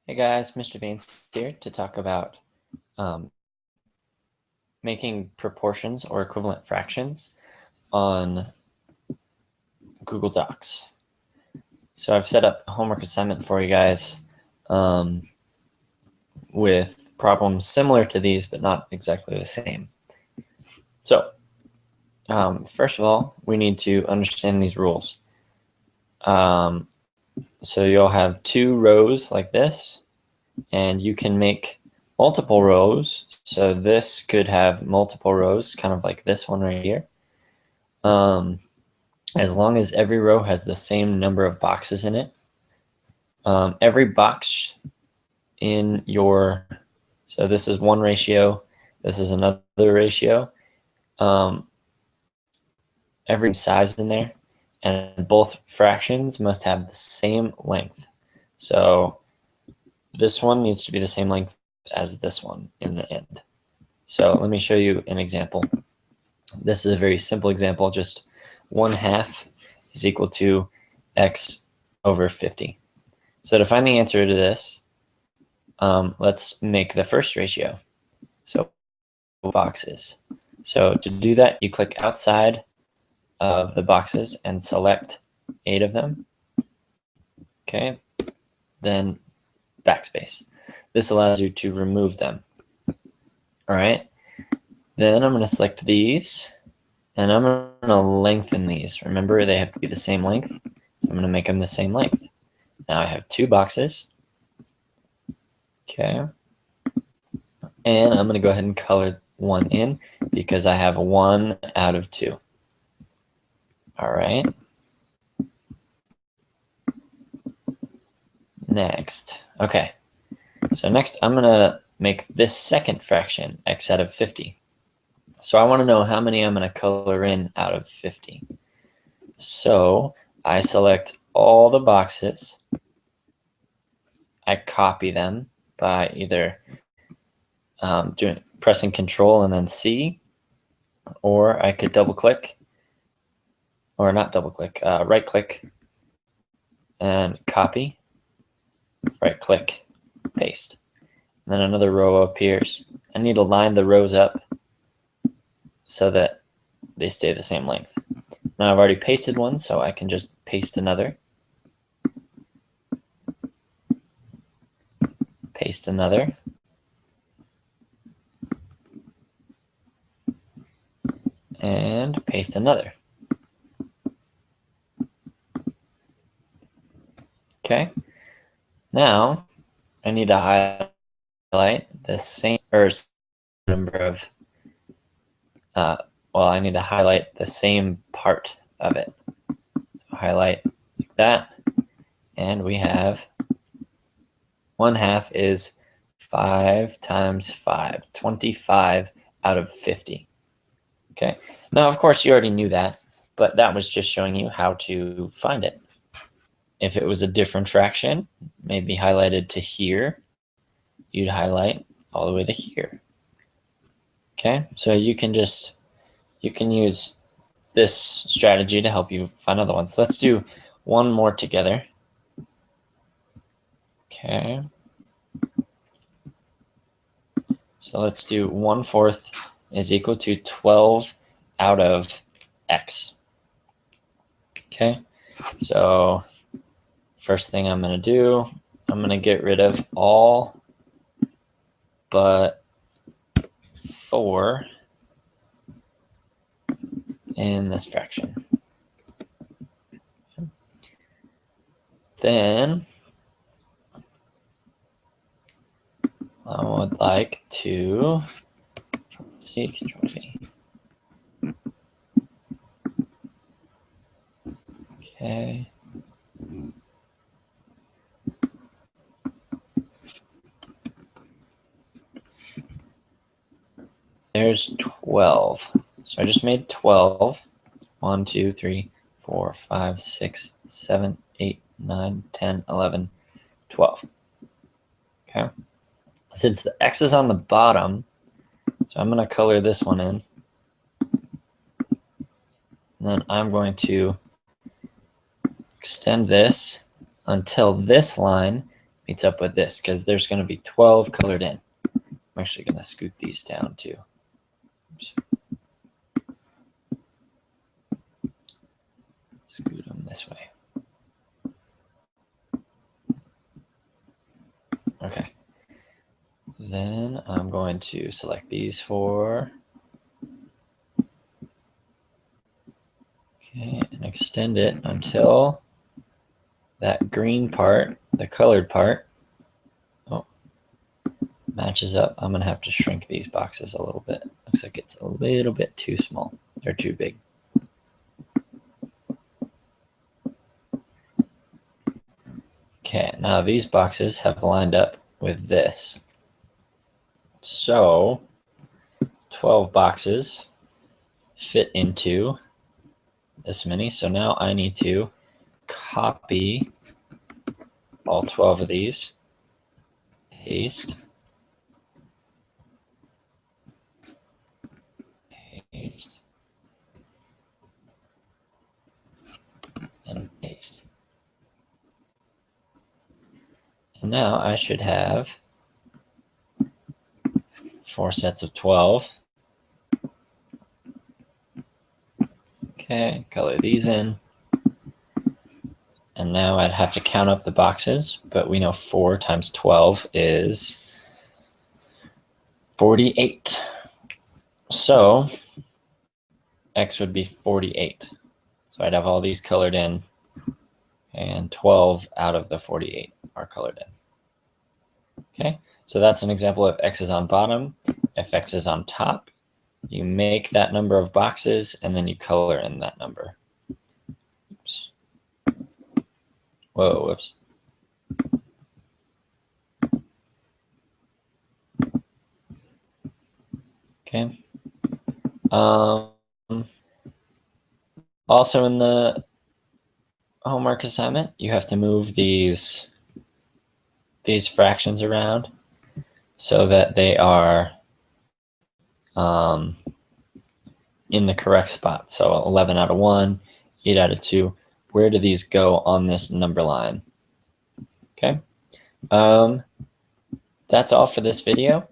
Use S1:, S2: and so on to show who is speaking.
S1: Hey guys, Mr. Baines here to talk about making proportions or equivalent fractions on Google Docs. So I've set up a homework assignment for you guys with problems similar to these, but not exactly the same. So first of all, we need to understand these rules. So you'll have two rows like this, and you can make multiple rows. So this could have multiple rows, kind of like this one right here. As long as every row has the same number of boxes in it. Every box in your, so this is one ratio, this is another ratio. Every size in there, and both fractions must have the same length. So this one needs to be the same length as this one in the end. So let me show you an example. This is a very simple example, just 1/2 is equal to x over 50. So to find the answer to this, let's make the first ratio. So boxes. So to do that, you click outside of the boxes and select 8 of them. Okay, then backspace. This allows you to remove them. All right, then I'm going to select these, and I'm going to lengthen these. Remember, they have to be the same length. So I'm going to make them the same length. Now I have 2 boxes. Okay. And I'm going to go ahead and color one in because I have 1 out of 2. All right. Next. Okay. So next I'm going to make this second fraction, x out of 50. So I want to know how many I'm going to color in out of 50. So I select all the boxes. I copy them by either pressing Control and then C, or I could double click, or not double click, right click and copy, right click, paste. And then another row appears. I need to line the rows up so that they stay the same length. Now I've already pasted one, so I can just paste another. Paste another. And paste another. Okay. Now I need to highlight the same number of I need to highlight the same part of it. So highlight like that, and we have 1/2 is 5 times 5, 25 out of 50. Okay, now of course you already knew that, but that was just showing you how to find it. If it was a different fraction, maybe highlighted to here, you'd highlight all the way to here. Okay, so you can use this strategy to help you find other ones. So let's do one more together. Okay. So let's do 1/4 is equal to 12 out of x. Okay. So first thing I'm going to do, I'm going to get rid of all but 4 in this fraction. Then I would like to okay. There's 12. So I just made 12. 1, 2, 3, 4, 5, 6, 7, 8, 9, 10, 11, 12. Okay. Since the x is on the bottom, so I'm going to color this one in. And then I'm going to extend this until this line meets up with this, because there's going to be 12 colored in. I'm actually going to scoot these down too. Oops. Scoot them this way. Okay. Then I'm going to select these four. Okay, and extend it until that green part, the colored part, matches up. I'm going to have to shrink these boxes a little bit. Looks like it's a little bit too small. They're too big. Okay, now these boxes have lined up with this. So 12 boxes fit into this many. So now I need to copy all 12 of these, paste, paste, and paste. So now I should have 4 sets of 12. Okay, color these in. And now I'd have to count up the boxes, but we know 4 times 12 is 48. So X would be 48. So I'd have all these colored in, and 12 out of the 48 are colored in. Okay, so that's an example of X is on bottom. If X is on top, you make that number of boxes, and then you color in that number. Oops. Whoa, whoops. Okay. Also in the homework assignment, you have to move these fractions around so that they are in the correct spot. So 11 out of 1, 8 out of 2. Where do these go on this number line? Okay. That's all for this video.